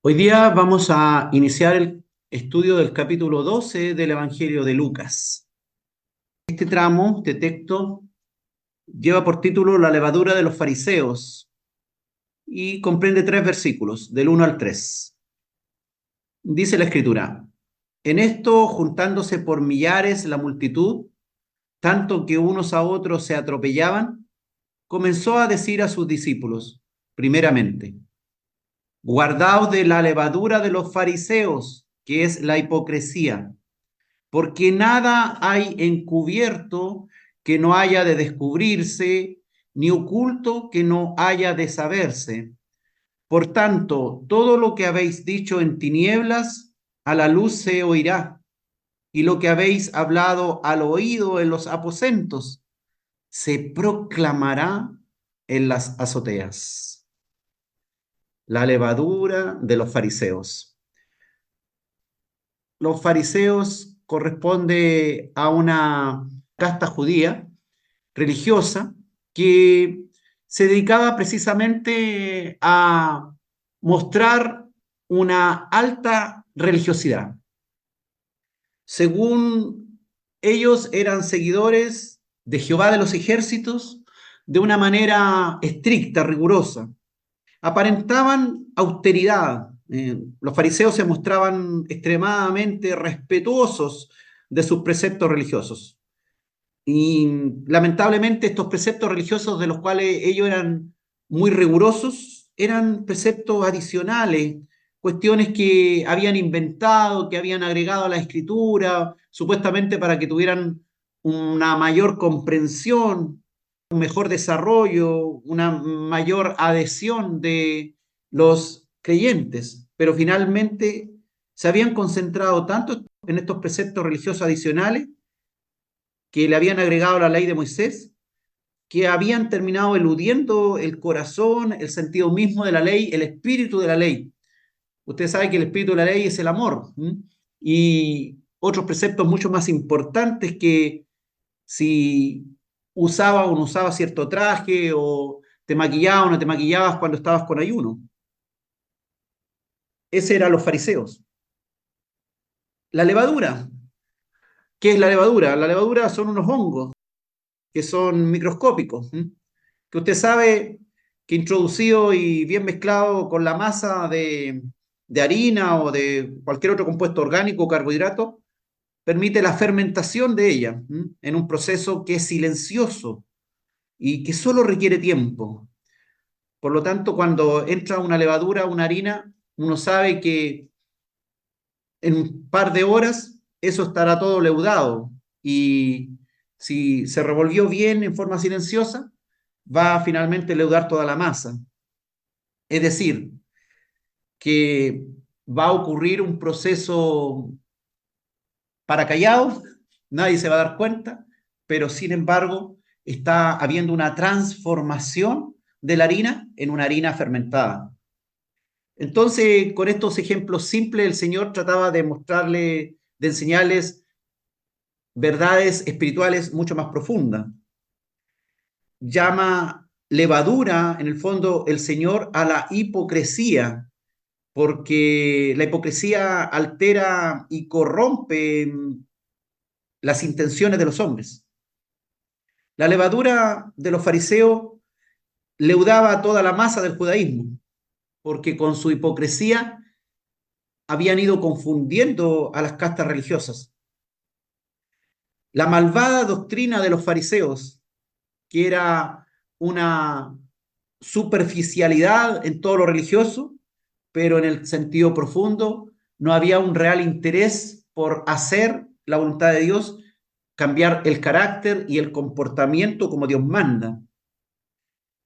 Hoy día vamos a iniciar el estudio del capítulo 12 del Evangelio de Lucas. Este tramo, este texto, lleva por título La levadura de los fariseos y comprende 3 versículos, del 1 al 3. Dice la Escritura: En esto, juntándose por millares la multitud, tanto que unos a otros se atropellaban, comenzó a decir a sus discípulos, primeramente: Guardaos de la levadura de los fariseos, que es la hipocresía, porque nada hay encubierto que no haya de descubrirse, ni oculto que no haya de saberse. Por tanto, todo lo que habéis dicho en tinieblas, a la luz se oirá, y lo que habéis hablado al oído en los aposentos, se proclamará en las azoteas. La levadura de los fariseos. Los fariseos corresponde a una casta judía religiosa que se dedicaba precisamente a mostrar una alta religiosidad. Según ellos, eran seguidores de Jehová de los ejércitos de una manera estricta, rigurosa. Aparentaban austeridad. Los fariseos se mostraban extremadamente respetuosos de sus preceptos religiosos. Y lamentablemente estos preceptos religiosos de los cuales ellos eran muy rigurosos eran preceptos adicionales, cuestiones que habían inventado, que habían agregado a la escritura, supuestamente para que tuvieran una mayor comprensión, un mejor desarrollo, una mayor adhesión de los creyentes. Pero finalmente se habían concentrado tanto en estos preceptos religiosos adicionales que le habían agregado la ley de Moisés, que habían terminado eludiendo el corazón, el sentido mismo de la ley, el espíritu de la ley. Usted sabe que el espíritu de la ley es el amor. Y otros preceptos mucho más importantes, que si usaba o no usaba cierto traje, o te maquillabas o no te maquillabas cuando estabas con ayuno. Ese eran los fariseos. La levadura. ¿Qué es la levadura? La levadura son unos hongos que son microscópicos, que usted sabe que introducido y bien mezclado con la masa de harina o de cualquier otro compuesto orgánico o carbohidrato, permite la fermentación de ella, en un proceso que es silencioso y que solo requiere tiempo. Por lo tanto, cuando entra una levadura, una harina, uno sabe que en un par de horas eso estará todo leudado, y si se revolvió bien en forma silenciosa, va a finalmente leudar toda la masa. Es decir, que va a ocurrir un proceso para callados, nadie se va a dar cuenta, pero sin embargo está habiendo una transformación de la harina en una harina fermentada. Entonces, con estos ejemplos simples, el Señor trataba de mostrarle, de enseñarles verdades espirituales mucho más profundas. Llama levadura, en el fondo, el Señor a la hipocresía, porque la hipocresía altera y corrompe las intenciones de los hombres. La levadura de los fariseos leudaba toda la masa del judaísmo, porque con su hipocresía habían ido confundiendo a las castas religiosas. La malvada doctrina de los fariseos, que era una superficialidad en todo lo religioso, pero en el sentido profundo no había un real interés por hacer la voluntad de Dios, cambiar el carácter y el comportamiento como Dios manda.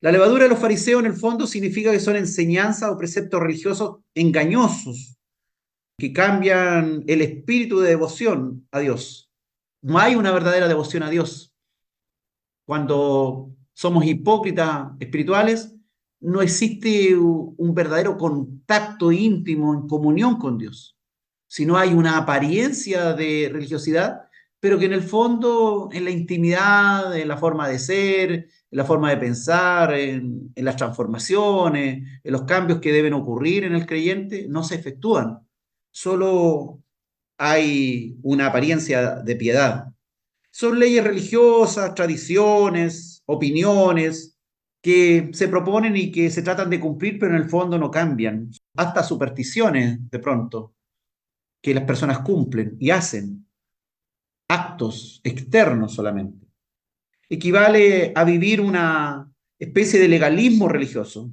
La levadura de los fariseos en el fondo significa que son enseñanzas o preceptos religiosos engañosos, que cambian el espíritu de devoción a Dios. No hay una verdadera devoción a Dios. Cuando somos hipócritas espirituales, no existe un verdadero contacto íntimo en comunión con Dios, sino hay una apariencia de religiosidad, pero que en el fondo, en la intimidad, en la forma de ser, en la forma de pensar, en las transformaciones, en los cambios que deben ocurrir en el creyente, no se efectúan. Solo hay una apariencia de piedad. Son leyes religiosas, tradiciones, opiniones que se proponen y que se tratan de cumplir, pero en el fondo no cambian. Hasta supersticiones, de pronto, que las personas cumplen y hacen, actos externos solamente. Equivale a vivir una especie de legalismo religioso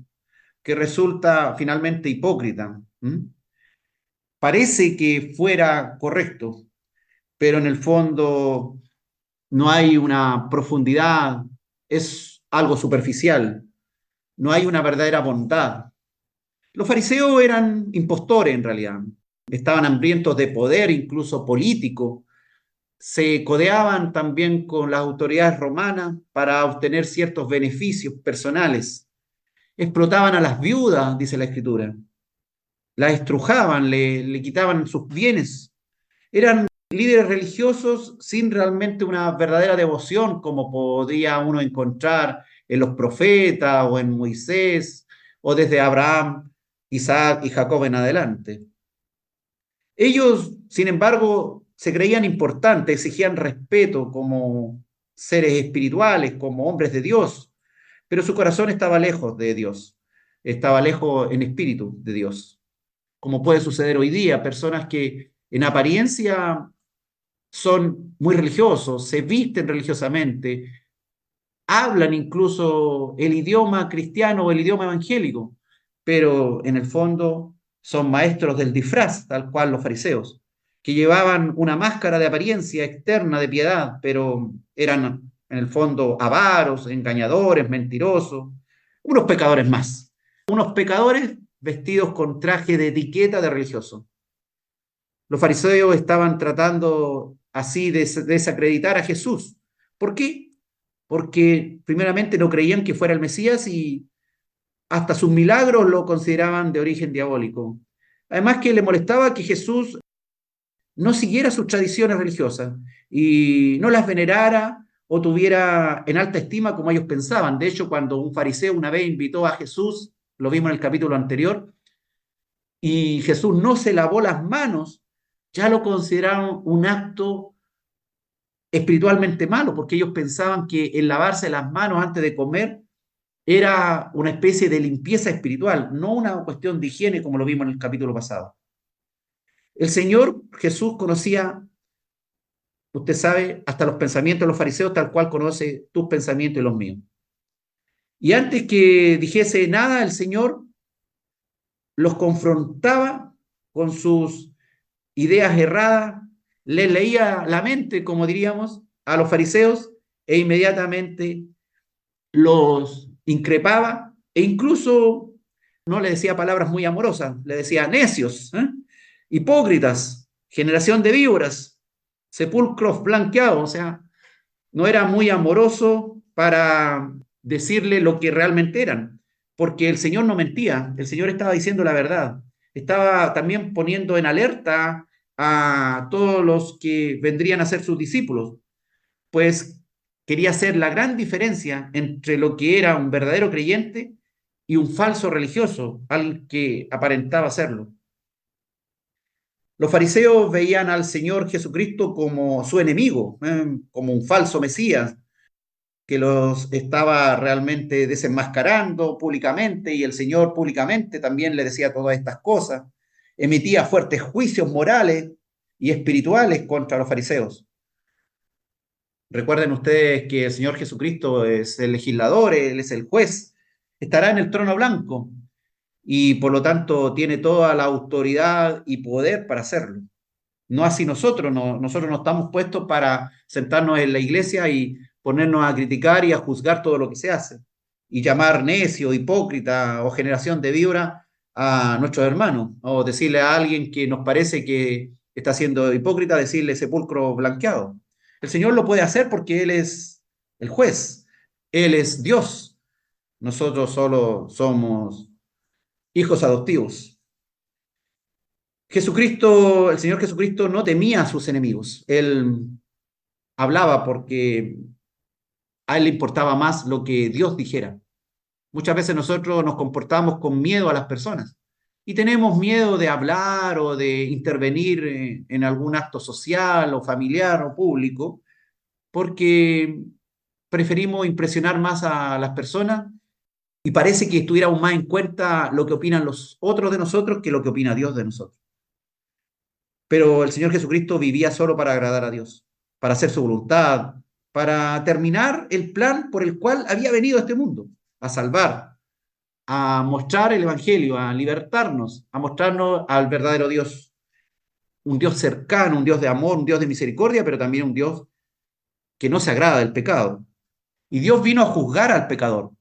que resulta finalmente hipócrita. ¿Mm? Parece que fuera correcto, pero en el fondo no hay una profundidad, es algo superficial, no hay una verdadera bondad. Los fariseos eran impostores en realidad, estaban hambrientos de poder, incluso político, se codeaban también con las autoridades romanas para obtener ciertos beneficios personales, explotaban a las viudas, dice la escritura, las estrujaban, le quitaban sus bienes, eran líderes religiosos sin realmente una verdadera devoción como podía uno encontrar en los profetas o en Moisés o desde Abraham, Isaac y Jacob en adelante. Ellos, sin embargo, se creían importantes, exigían respeto como seres espirituales, como hombres de Dios, pero su corazón estaba lejos de Dios, estaba lejos en espíritu de Dios, como puede suceder hoy día, personas que en apariencia son muy religiosos, se visten religiosamente, hablan incluso el idioma cristiano o el idioma evangélico, pero en el fondo son maestros del disfraz, tal cual los fariseos, que llevaban una máscara de apariencia externa de piedad, pero eran en el fondo avaros, engañadores, mentirosos, unos pecadores más, unos pecadores vestidos con traje de etiqueta de religioso. Los fariseos estaban tratando así de desacreditar a Jesús. ¿Por qué? Porque primeramente no creían que fuera el Mesías y hasta sus milagros lo consideraban de origen diabólico. Además que le molestaba que Jesús no siguiera sus tradiciones religiosas y no las venerara o tuviera en alta estima como ellos pensaban. De hecho, cuando un fariseo una vez invitó a Jesús, lo vimos en el capítulo anterior, y Jesús no se lavó las manos, ya lo consideraron un acto espiritualmente malo, porque ellos pensaban que el lavarse las manos antes de comer era una especie de limpieza espiritual, no una cuestión de higiene como lo vimos en el capítulo pasado. El Señor Jesús conocía, usted sabe, hasta los pensamientos de los fariseos, tal cual conoce tus pensamientos y los míos. Y antes que dijese nada, el Señor los confrontaba con sus ideas erradas, les leía la mente, como diríamos, a los fariseos e inmediatamente los increpaba e incluso no le decía palabras muy amorosas, le decía necios, hipócritas, generación de víboras, sepulcros blanqueados, o sea, no era muy amoroso para decirle lo que realmente eran, porque el Señor no mentía, el Señor estaba diciendo la verdad, estaba también poniendo en alerta a todos los que vendrían a ser sus discípulos, pues quería hacer la gran diferencia entre lo que era un verdadero creyente y un falso religioso, al que aparentaba serlo. Los fariseos veían al Señor Jesucristo como su enemigo, como un falso Mesías, que los estaba realmente desenmascarando públicamente y el Señor públicamente también le decía todas estas cosas, emitía fuertes juicios morales y espirituales contra los fariseos. Recuerden ustedes que el Señor Jesucristo es el legislador, Él es el juez, estará en el trono blanco y por lo tanto tiene toda la autoridad y poder para hacerlo. No así nosotros, no, nosotros no estamos puestos para sentarnos en la iglesia y ponernos a criticar y a juzgar todo lo que se hace y llamar necio, hipócrita o generación de víbora a nuestros hermanos o decirle a alguien que nos parece que está siendo hipócrita, decirle sepulcro blanqueado. El Señor lo puede hacer porque Él es el juez, Él es Dios. Nosotros solo somos hijos adoptivos. Jesucristo, el Señor Jesucristo no temía a sus enemigos. Él hablaba porque A él le importaba más lo que Dios dijera. Muchas veces nosotros nos comportamos con miedo a las personas y tenemos miedo de hablar o de intervenir en algún acto social o familiar o público porque preferimos impresionar más a las personas y parece que estuviéramos más en cuenta lo que opinan los otros de nosotros que lo que opina Dios de nosotros. Pero el Señor Jesucristo vivía solo para agradar a Dios, para hacer su voluntad, para terminar el plan por el cual había venido a este mundo, a salvar, a mostrar el Evangelio, a libertarnos, a mostrarnos al verdadero Dios, un Dios cercano, un Dios de amor, un Dios de misericordia, pero también un Dios que no se agrada del pecado. Y Dios vino a juzgar al pecador.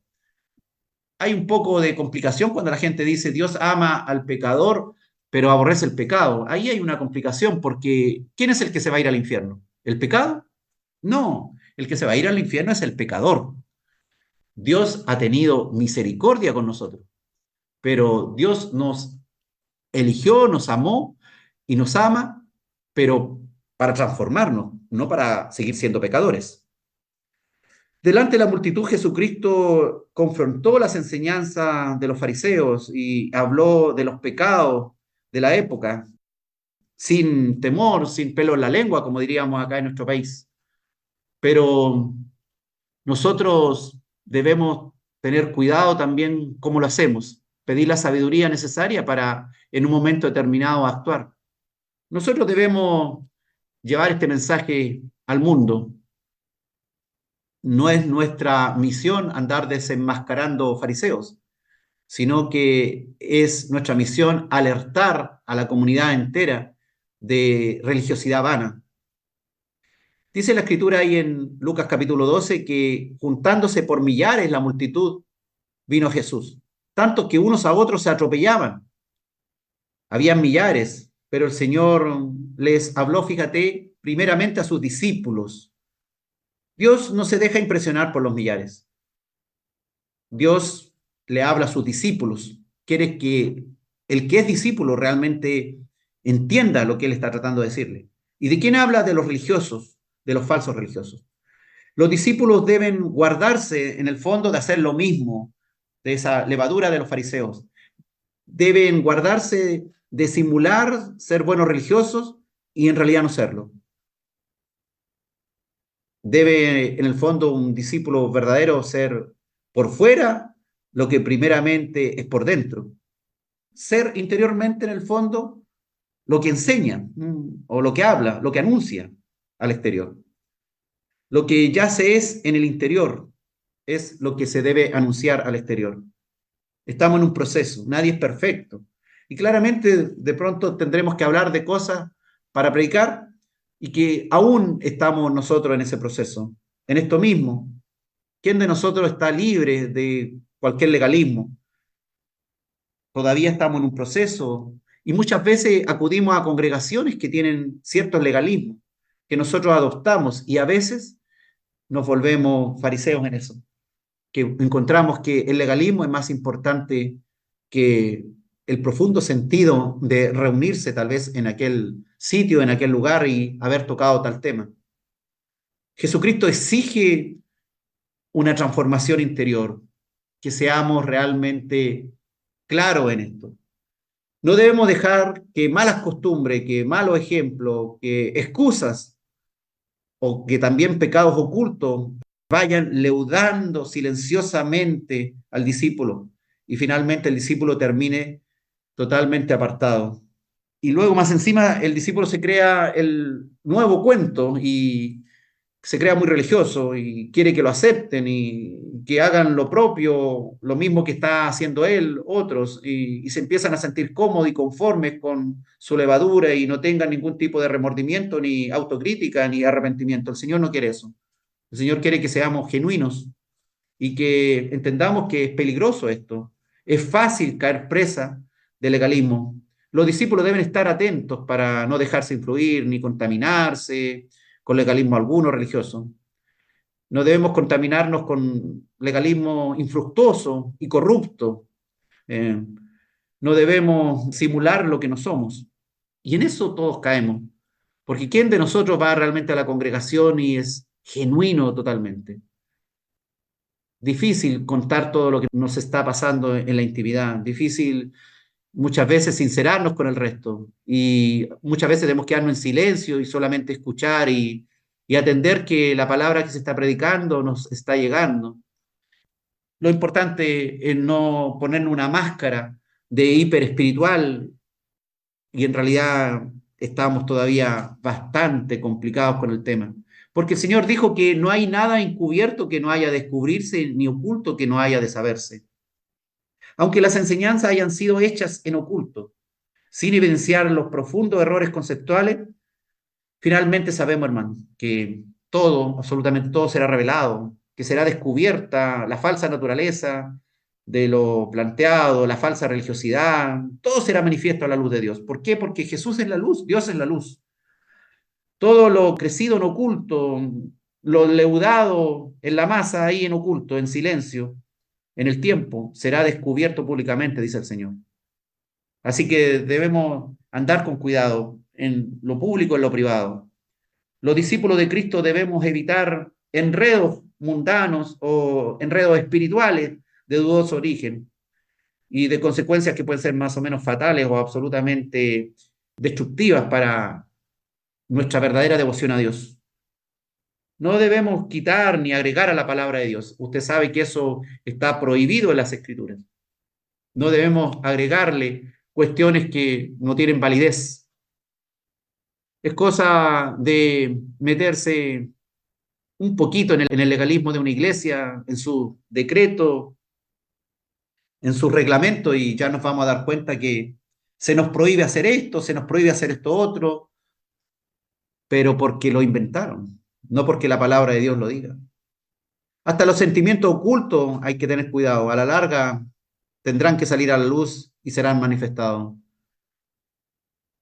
Hay un poco de complicación cuando la gente dice Dios ama al pecador, pero aborrece el pecado. Ahí hay una complicación porque ¿quién es el que se va a ir al infierno? ¿El pecado? No, el que se va a ir al infierno es el pecador. Dios ha tenido misericordia con nosotros, pero Dios nos eligió, nos amó y nos ama, pero para transformarnos, no para seguir siendo pecadores. Delante de la multitud, Jesucristo confrontó las enseñanzas de los fariseos y habló de los pecados de la época, sin temor, sin pelo en la lengua, como diríamos acá en nuestro país. Pero nosotros debemos tener cuidado también cómo lo hacemos, pedir la sabiduría necesaria para en un momento determinado actuar. Nosotros debemos llevar este mensaje al mundo. No es nuestra misión andar desenmascarando fariseos, sino que es nuestra misión alertar a la comunidad entera de religiosidad vana. Dice la escritura ahí en Lucas capítulo 12 que juntándose por millares la multitud vino Jesús, tanto que unos a otros se atropellaban. Habían millares, pero el Señor les habló, fíjate, primeramente a sus discípulos. Dios no se deja impresionar por los millares. Dios le habla a sus discípulos. Quiere que el que es discípulo realmente entienda lo que él está tratando de decirle. ¿Y de quién habla? De los religiosos, de los falsos religiosos. Los discípulos deben guardarse en el fondo de hacer lo mismo, de esa levadura de los fariseos. Deben guardarse de simular ser buenos religiosos y en realidad no serlo. Debe, en el fondo, un discípulo verdadero ser por fuera lo que primeramente es por dentro. Ser interiormente, en el fondo, lo que enseña o lo que habla, lo que anuncia al exterior. Lo que ya se es en el interior es lo que se debe anunciar al exterior. Estamos en un proceso, nadie es perfecto. Y claramente de pronto tendremos que hablar de cosas para predicar y que aún estamos nosotros en ese proceso, en esto mismo. ¿Quién de nosotros está libre de cualquier legalismo? Todavía estamos en un proceso y muchas veces acudimos a congregaciones que tienen ciertos legalismos que nosotros adoptamos y a veces nos volvemos fariseos en eso, que encontramos que el legalismo es más importante que el profundo sentido de reunirse tal vez en aquel sitio, en aquel lugar y haber tocado tal tema. Jesucristo exige una transformación interior, que seamos realmente claros en esto. No debemos dejar que malas costumbres, que malos ejemplos, que excusas o que también pecados ocultos vayan leudando silenciosamente al discípulo y finalmente el discípulo termine totalmente apartado. Y luego más encima el discípulo se crea el nuevo cuento y se crea muy religioso y quiere que lo acepten y que hagan lo propio, lo mismo que está haciendo él, otros, y se empiezan a sentir cómodos y conformes con su levadura y no tengan ningún tipo de remordimiento, ni autocrítica, ni arrepentimiento. El Señor no quiere eso. El Señor quiere que seamos genuinos y que entendamos que es peligroso esto. Es fácil caer presa del legalismo. Los discípulos deben estar atentos para no dejarse influir ni contaminarse con legalismo alguno religioso. No debemos contaminarnos con legalismo infructuoso y corrupto. Eh, no debemos simular lo que no somos. Y en eso todos caemos. Porque ¿quién de nosotros va realmente a la congregación y es genuino totalmente? Difícil contar todo lo que nos está pasando en la intimidad, difícil muchas veces sincerarnos con el resto y muchas veces debemos quedarnos en silencio y solamente escuchar y atender que la palabra que se está predicando nos está llegando. Lo importante es no ponernos una máscara de hiper espiritual y en realidad estamos todavía bastante complicados con el tema. Porque el Señor dijo que no hay nada encubierto que no haya de descubrirse, ni oculto que no haya de saberse. Aunque las enseñanzas hayan sido hechas en oculto, sin evidenciar los profundos errores conceptuales, finalmente sabemos, hermano, que todo, absolutamente todo será revelado, que será descubierta la falsa naturaleza de lo planteado, la falsa religiosidad, todo será manifiesto a la luz de Dios. ¿Por qué? Porque Jesús es la luz, Dios es la luz. Todo lo crecido en oculto, lo leudado en la masa, ahí en oculto, en silencio, en el tiempo, será descubierto públicamente, dice el Señor. Así que debemos andar con cuidado en lo público, en lo privado. Los discípulos de Cristo debemos evitar enredos mundanos o enredos espirituales de dudoso origen y de consecuencias que pueden ser más o menos fatales o absolutamente destructivas para nuestra verdadera devoción a Dios. No debemos quitar ni agregar a la palabra de Dios. Usted sabe que eso está prohibido en las Escrituras. No debemos agregarle cuestiones que no tienen validez. Es cosa de meterse un poquito en el legalismo de una iglesia, en su decreto, en su reglamento, y ya nos vamos a dar cuenta que se nos prohíbe hacer esto, se nos prohíbe hacer esto otro, pero porque lo inventaron, no porque la palabra de Dios lo diga. Hasta los sentimientos ocultos hay que tener cuidado. A la larga tendrán que salir a la luz y serán manifestados.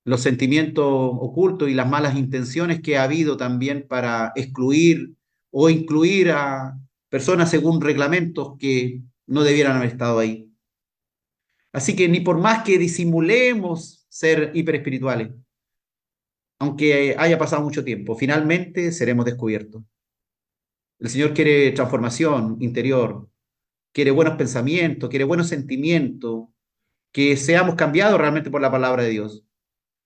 Los sentimientos ocultos y las malas intenciones que ha habido también para excluir o incluir a personas según reglamentos que no debieran haber estado ahí. Así que ni por más que disimulemos ser hiperespirituales, aunque haya pasado mucho tiempo, finalmente seremos descubiertos. El Señor quiere transformación interior, quiere buenos pensamientos, quiere buenos sentimientos, que seamos cambiados realmente por la palabra de Dios,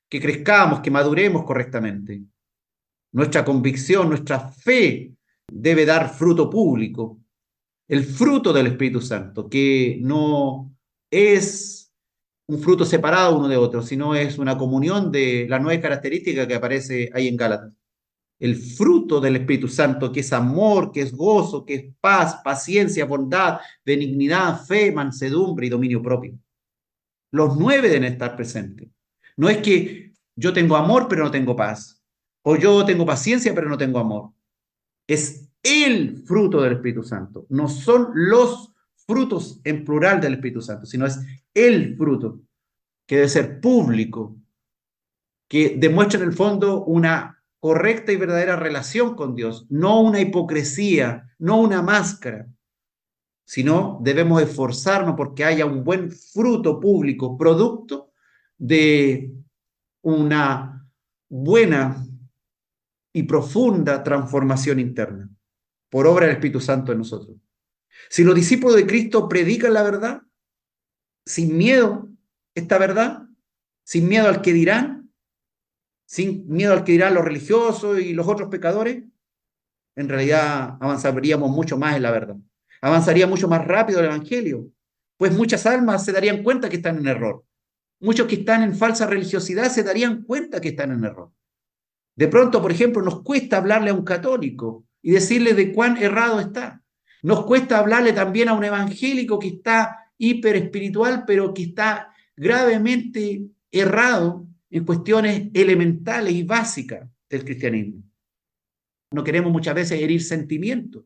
que crezcamos, que maduremos correctamente. Nuestra convicción, nuestra fe debe dar fruto público, el fruto del Espíritu Santo, que no es un fruto separado uno de otro, sino es una comunión de la nueva característica que aparece ahí en Gálatas. El fruto del Espíritu Santo, que es amor, que es gozo, que es paz, paciencia, bondad, benignidad, fe, mansedumbre y dominio propio. Los nueve deben estar presentes. No es que yo tengo amor pero no tengo paz, o yo tengo paciencia pero no tengo amor. Es el fruto del Espíritu Santo. No son los frutos en plural del Espíritu Santo, sino es el fruto que debe ser público, que demuestra en el fondo una correcta y verdadera relación con Dios, no una hipocresía, no una máscara, sino debemos esforzarnos porque haya un buen fruto público, producto de una buena y profunda transformación interna por obra del Espíritu Santo en nosotros. Si los discípulos de Cristo predican la verdad, sin miedo, esta verdad, sin miedo al que dirán, sin miedo al que dirán los religiosos y los otros pecadores, en realidad avanzaríamos mucho más en la verdad. Avanzaría mucho más rápido el Evangelio, pues muchas almas se darían cuenta que están en error. Muchos que están en falsa religiosidad se darían cuenta que están en error. De pronto, por ejemplo, nos cuesta hablarle a un católico y decirle de cuán errado está. Nos cuesta hablarle también a un evangélico que está hiper espiritual, pero que está gravemente errado en cuestiones elementales y básicas del cristianismo. No queremos muchas veces herir sentimientos,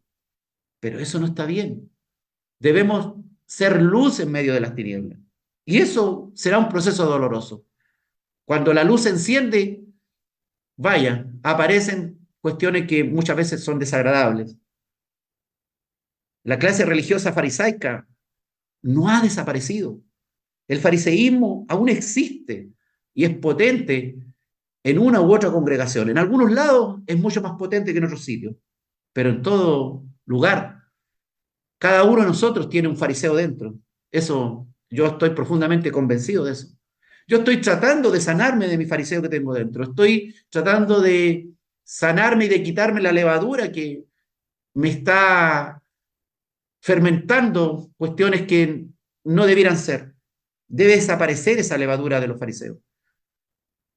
pero eso no está bien. Debemos ser luz en medio de las tinieblas. Y eso será un proceso doloroso. Cuando la luz se enciende, vaya, aparecen cuestiones que muchas veces son desagradables. La clase religiosa farisaica no ha desaparecido. El fariseísmo aún existe y es potente en una u otra congregación. En algunos lados es mucho más potente que en otros sitios, pero en todo lugar Cada uno de nosotros tiene un fariseo dentro. Eso, yo estoy profundamente convencido de eso. Yo estoy tratando de sanarme de mi fariseo que tengo dentro. Estoy tratando de sanarme y de quitarme la levadura que me está fermentando cuestiones que no debieran ser. Debe desaparecer esa levadura de los fariseos.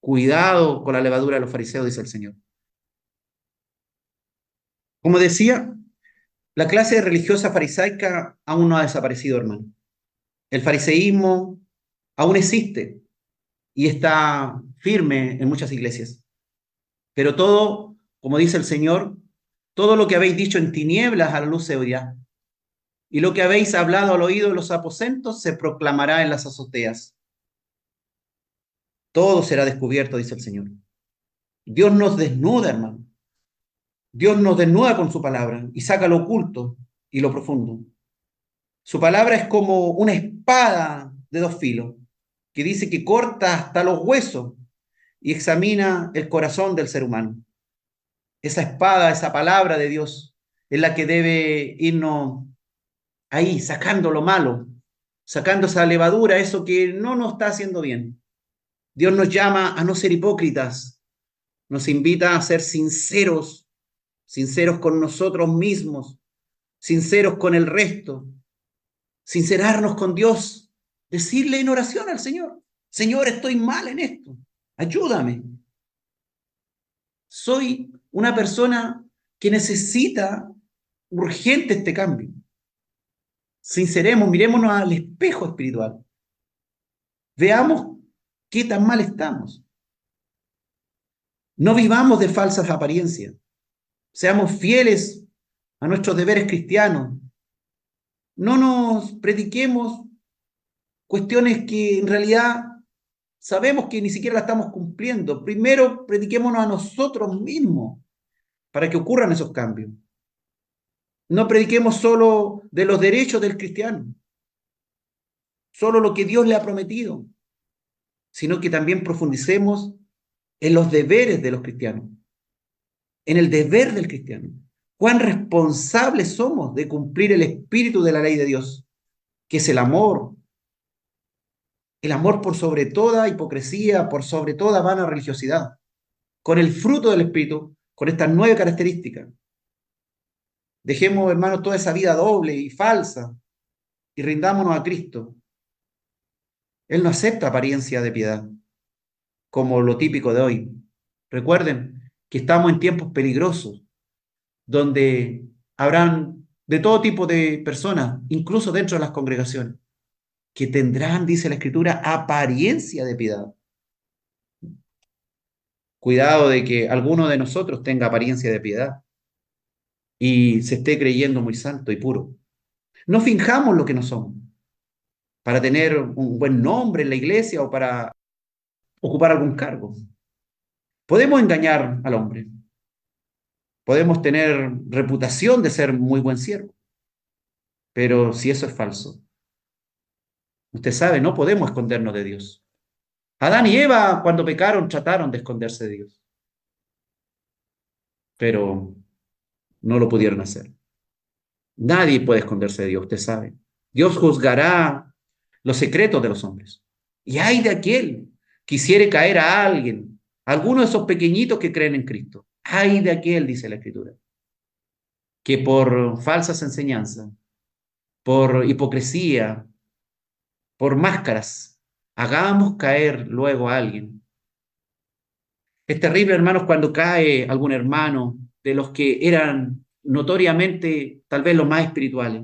Cuidado con la levadura de los fariseos, dice el Señor. Como decía, la clase religiosa farisaica aún no ha desaparecido, hermano. El fariseísmo aún existe y está firme en muchas iglesias. Pero todo, como dice el Señor, todo lo que habéis dicho en tinieblas a la luz se oirá. Y lo que habéis hablado al oído de los aposentos se proclamará en las azoteas. Todo será descubierto, dice el Señor. Dios nos desnuda, hermano. Dios nos desnuda con su palabra y saca lo oculto y lo profundo. Su palabra es como una espada de dos filos que dice que corta hasta los huesos y examina el corazón del ser humano. Esa espada, esa palabra de Dios es la que debe irnos ahí, sacando lo malo, sacando esa levadura, eso que no nos está haciendo bien. Dios nos llama a no ser hipócritas, nos invita a ser sinceros, sinceros con nosotros mismos, sinceros con el resto, sincerarnos con Dios, decirle en oración al Señor, Señor, estoy mal en esto, ayúdame. Soy una persona que necesita urgente este cambio. Sinceremos, mirémonos al espejo espiritual. Veamos qué tan mal estamos. No vivamos de falsas apariencias. Seamos fieles a nuestros deberes cristianos. No nos prediquemos cuestiones que en realidad sabemos que ni siquiera la estamos cumpliendo. Primero, prediquémonos a nosotros mismos para que ocurran esos cambios. No prediquemos solo de los derechos del cristiano, solo lo que Dios le ha prometido, sino que también profundicemos en los deberes de los cristianos, en el deber del cristiano. Cuán responsables somos de cumplir el espíritu de la ley de Dios, que es el amor por sobre toda hipocresía, por sobre toda vana religiosidad, con el fruto del espíritu, con estas 9 características. Dejemos, hermanos, toda esa vida doble y falsa y rindámonos a Cristo. Él no acepta apariencia de piedad, como lo típico de hoy. Recuerden que estamos en tiempos peligrosos, donde habrán de todo tipo de personas, incluso dentro de las congregaciones, que tendrán, dice la Escritura, apariencia de piedad. Cuidado de que alguno de nosotros tenga apariencia de piedad y se esté creyendo muy santo y puro. No finjamos lo que no somos para tener un buen nombre en la iglesia o para ocupar algún cargo. Podemos engañar al hombre, podemos tener reputación de ser muy buen siervo, pero si eso es falso, usted sabe, no podemos escondernos de Dios. Adán y Eva, cuando pecaron, trataron de esconderse de Dios, pero no lo pudieron hacer. Nadie puede esconderse de Dios, usted sabe. Dios juzgará los secretos de los hombres. Y hay de aquel que quisiere caer a alguien, alguno de esos pequeñitos que creen en Cristo. Hay de aquel, dice la Escritura, que por falsas enseñanzas, por hipocresía, por máscaras, hagamos caer luego a alguien. Es terrible, hermanos, cuando cae algún hermano de los que eran notoriamente tal vez los más espirituales.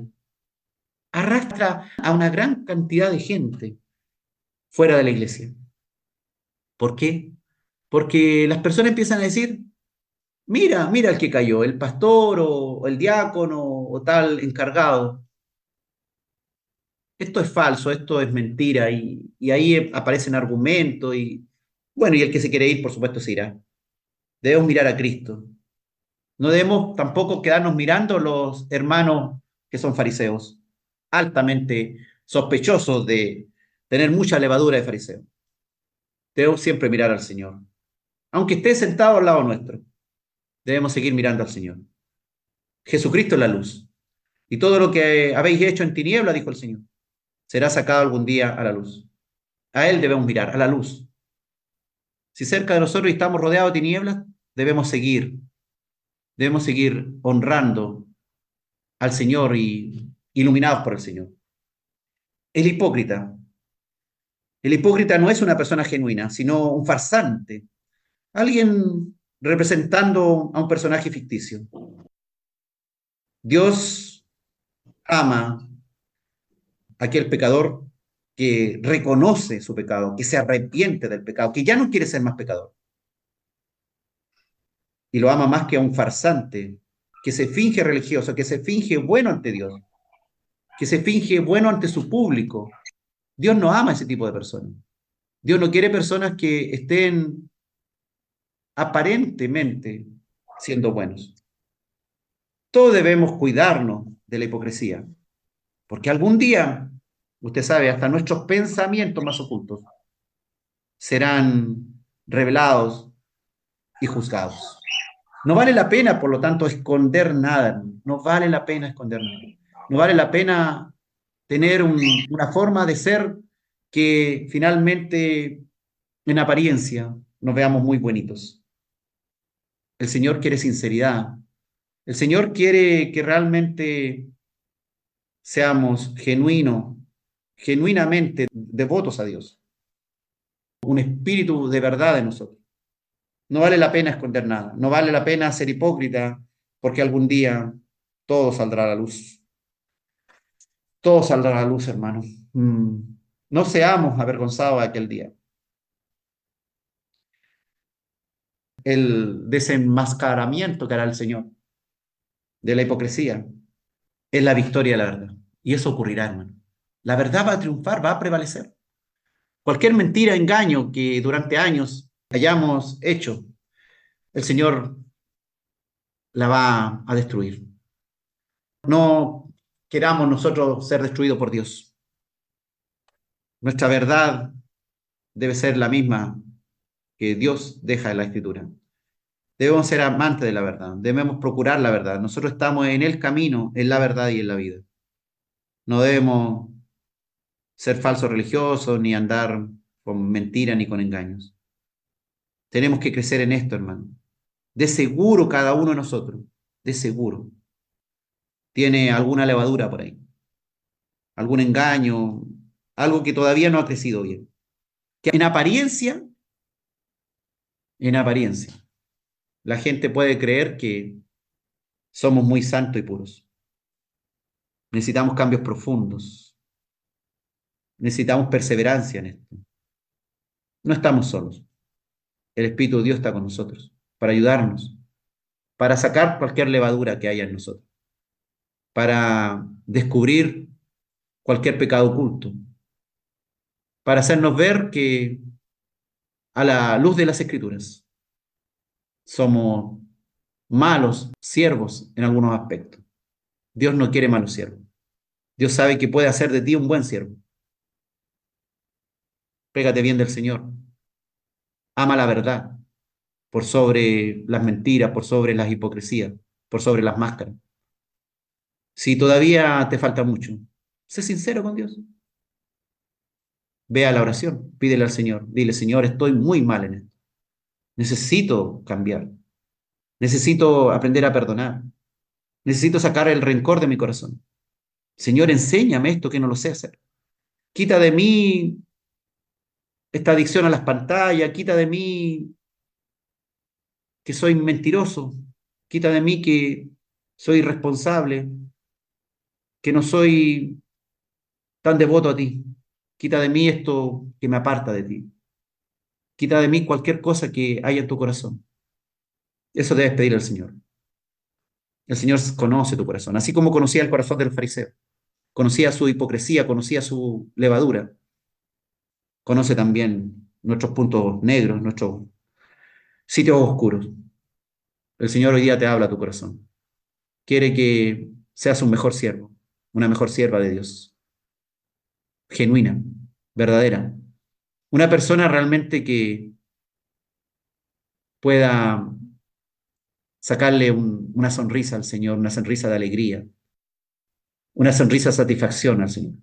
Arrastra a una gran cantidad de gente fuera de la iglesia. ¿Por qué? Porque las personas empiezan a decir, mira, mira el que cayó, el pastor o el diácono o tal encargado. Esto es falso, esto es mentira y ahí aparecen argumentos y bueno, y el que se quiere ir, por supuesto, se irá. Debemos mirar a Cristo. No debemos tampoco quedarnos mirando los hermanos que son fariseos, altamente sospechosos de tener mucha levadura de fariseo. Debemos siempre mirar al Señor. Aunque esté sentado al lado nuestro, debemos seguir mirando al Señor. Jesucristo es la luz. Y todo lo que habéis hecho en tiniebla, dijo el Señor, será sacado algún día a la luz. A Él debemos mirar, a la luz. Si cerca de nosotros estamos rodeados de tinieblas, debemos seguir honrando al Señor y iluminados por el Señor. El hipócrita. El hipócrita no es una persona genuina, sino un farsante, alguien representando a un personaje ficticio. Dios ama a aquel pecador que reconoce su pecado, que se arrepiente del pecado, que ya no quiere ser más pecador. Y lo ama más que a un farsante que se finge religioso, que se finge bueno ante Dios, que se finge bueno ante su público. Dios no ama a ese tipo de personas. Dios no quiere personas que estén aparentemente siendo buenos. Todos debemos cuidarnos de la hipocresía, porque algún día, usted sabe, hasta nuestros pensamientos más ocultos serán revelados y juzgados. No vale la pena, por lo tanto, esconder nada. No vale la pena esconder nada. No vale la pena tener una forma de ser que finalmente, en apariencia, nos veamos muy bonitos. El Señor quiere sinceridad. El Señor quiere que realmente seamos genuinamente devotos a Dios. Un espíritu de verdad en nosotros. No vale la pena esconder nada. No vale la pena ser hipócrita porque algún día todo saldrá a la luz. Todo saldrá a la luz, hermano. No seamos avergonzados de aquel día. El desenmascaramiento que hará el Señor de la hipocresía es la victoria de la verdad. Y eso ocurrirá, hermano. La verdad va a triunfar, va a prevalecer. Cualquier mentira, engaño que durante años hayamos hecho, el Señor la va a destruir. No queramos nosotros ser destruidos por Dios. Nuestra verdad debe ser la misma que Dios deja en la Escritura. Debemos ser amantes de la verdad, debemos procurar la verdad. Nosotros estamos en el camino, en la verdad y en la vida. No debemos ser falsos religiosos, ni andar con mentiras ni con engaños. Tenemos que crecer en esto, hermano. De seguro cada uno de nosotros, de seguro, tiene alguna levadura por ahí, algún engaño, algo que todavía no ha crecido bien. Que en apariencia, la gente puede creer que somos muy santos y puros. Necesitamos cambios profundos. Necesitamos perseverancia en esto. No estamos solos. El Espíritu de Dios está con nosotros para ayudarnos, para sacar cualquier levadura que haya en nosotros, para descubrir cualquier pecado oculto, para hacernos ver que a la luz de las Escrituras somos malos siervos en algunos aspectos. Dios no quiere malos siervos. Dios sabe que puede hacer de ti un buen siervo. Pégate bien del Señor. Ama la verdad por sobre las mentiras, por sobre las hipocresías, por sobre las máscaras. Si todavía te falta mucho, sé sincero con Dios. Ve a la oración, pídele al Señor. Dile, Señor, estoy muy mal en esto. Necesito cambiar. Necesito aprender a perdonar. Necesito sacar el rencor de mi corazón. Señor, enséñame esto que no lo sé hacer. Quita de mí esta adicción a las pantallas. Quita de mí que soy mentiroso. Quita de mí que soy irresponsable, que no soy tan devoto a ti. Quita de mí esto que me aparta de ti. Quita de mí cualquier cosa que haya en tu corazón. Eso debes pedir al Señor. El Señor conoce tu corazón, así como conocía el corazón del fariseo. Conocía su hipocresía, conocía su levadura. Conoce también nuestros puntos negros, nuestros sitios oscuros. El Señor hoy día te habla a tu corazón. Quiere que seas un mejor siervo, una mejor sierva de Dios. Genuina, verdadera. Una persona realmente que pueda sacarle una sonrisa al Señor, una sonrisa de alegría, una sonrisa de satisfacción al Señor.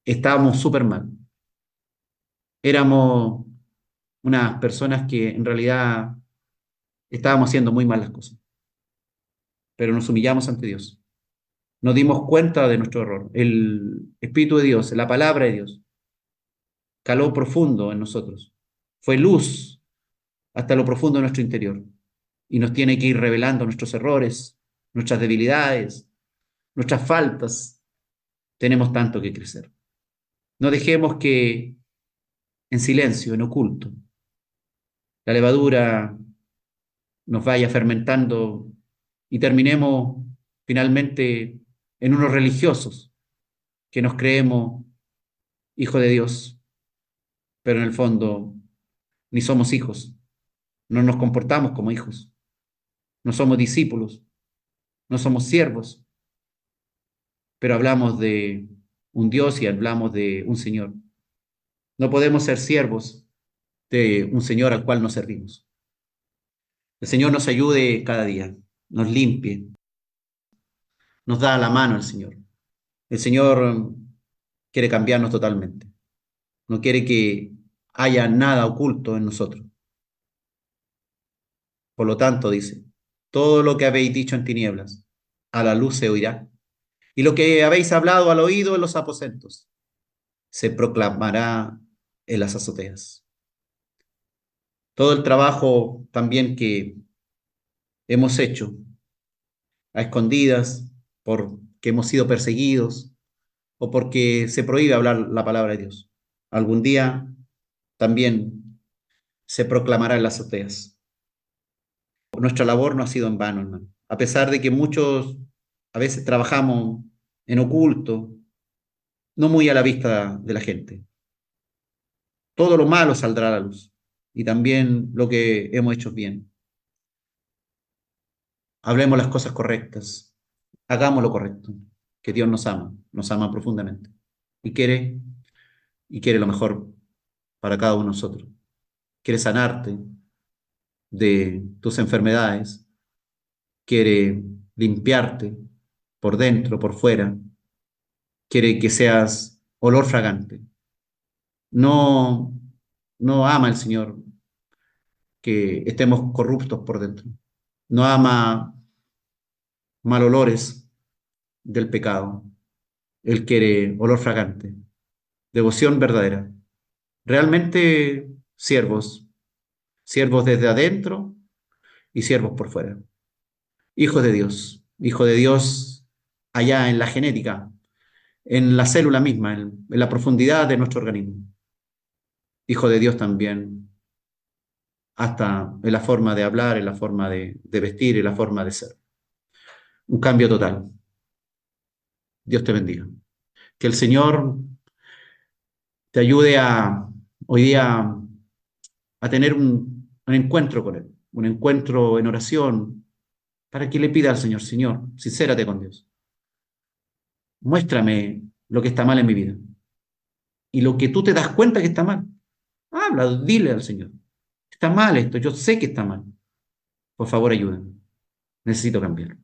Estábamos súper mal. Éramos unas personas que en realidad estábamos haciendo muy mal las cosas, pero nos humillamos ante Dios. Nos dimos cuenta de nuestro error. El Espíritu de Dios, la palabra de Dios, caló profundo en nosotros. Fue luz hasta lo profundo de nuestro interior y nos tiene que ir revelando nuestros errores, nuestras debilidades, nuestras faltas. Tenemos tanto que crecer. No dejemos que en silencio, en oculto, la levadura nos vaya fermentando y terminemos finalmente en unos religiosos que nos creemos hijos de Dios, pero en el fondo ni somos hijos, no nos comportamos como hijos, no somos discípulos, no somos siervos, pero hablamos de un Dios y hablamos de un Señor. No podemos ser siervos de un Señor al cual nos servimos. El Señor nos ayude cada día, nos limpie, nos da la mano el Señor. El Señor quiere cambiarnos totalmente. No quiere que haya nada oculto en nosotros. Por lo tanto, dice, todo lo que habéis dicho en tinieblas, a la luz se oirá. Y lo que habéis hablado al oído en los aposentos, se proclamará en las azoteas. Todo el trabajo también que hemos hecho a escondidas, porque hemos sido perseguidos o porque se prohíbe hablar la palabra de Dios. Algún día también se proclamará en las azoteas. Nuestra labor no ha sido en vano, hermano. A pesar de que muchos a veces trabajamos en oculto, no muy a la vista de la gente. Todo lo malo saldrá a la luz y también lo que hemos hecho bien. Hablemos las cosas correctas, hagamos lo correcto, que Dios nos ama profundamente y quiere lo mejor para cada uno de nosotros. Quiere sanarte de tus enfermedades, quiere limpiarte por dentro, por fuera, quiere que seas olor fragante. No, no ama el Señor que estemos corruptos por dentro. No ama mal olores del pecado. Él quiere olor fragante, devoción verdadera. Realmente siervos, siervos desde adentro y siervos por fuera. Hijo de Dios allá en la genética, en la célula misma, en la profundidad de nuestro organismo. Hijo de Dios también, hasta en la forma de hablar, en la forma de vestir, en la forma de ser. Un cambio total. Dios te bendiga. Que el Señor te ayude a hoy día a tener un encuentro con Él, un encuentro en oración, para que le pida al Señor, Señor, sincérate con Dios. Muéstrame lo que está mal en mi vida. Y lo que tú te das cuenta que está mal, habla, dile al Señor. Está mal esto, yo sé que está mal. Por favor, ayúdame. Necesito cambiar.